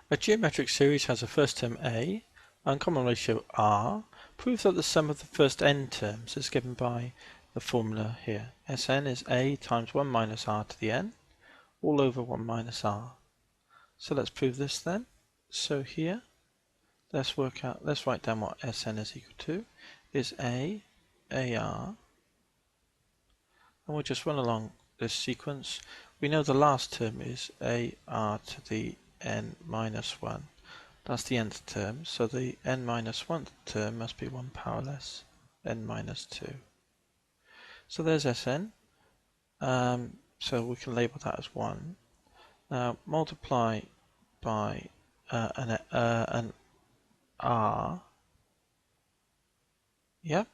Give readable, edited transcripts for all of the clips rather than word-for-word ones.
A geometric series has a first term A, uncommon ratio R. Prove that the sum of the first n terms is given by the formula here. Sn is A times 1 minus R to the n, all over 1 minus R. So let's prove this then. So here, let's write down what Sn is equal to. Is A, AR, and we'll just run along this sequence. We know the last term is AR to the n minus 1. That's the nth term, so the n minus 1th term must be 1 power less n minus 2. So there's Sn, so we can label that as 1. Now multiply by an R, yep,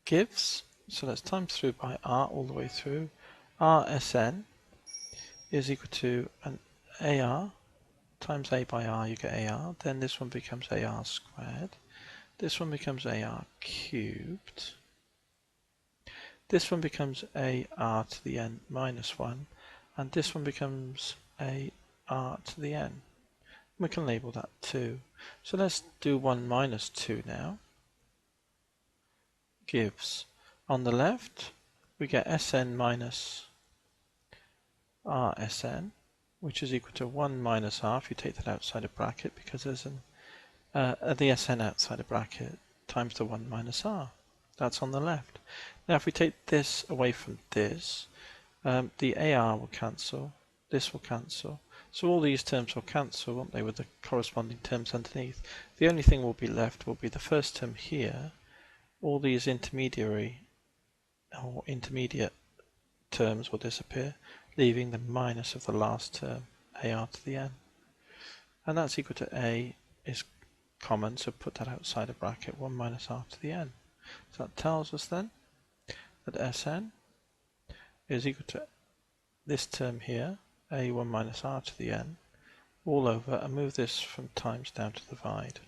gives, so let's times through by R all the way through, Rsn is equal to an AR times A by R, you get AR, then this one becomes AR squared, this one becomes AR cubed, this one becomes AR to the n minus 1, and this one becomes AR to the n. We can label that 2. So let's do 1 minus 2 now. Gives, on the left, we get Sn minus Rsn, which is equal to 1 minus R if you take that outside a bracket, because there's the Sn outside a bracket times the 1 minus R. That's on the left. Now if we take this away from this, the AR will cancel, this will cancel. So all these terms will cancel, won't they, with the corresponding terms underneath. The only thing will be left will be the first term here. All these intermediate terms will disappear, leaving the minus of the last term, AR to the n. And that's equal to A is common, so put that outside a bracket, 1 minus R to the n. So that tells us then that Sn is equal to this term here, A1 minus R to the n, all over, and move this from times down to the divide.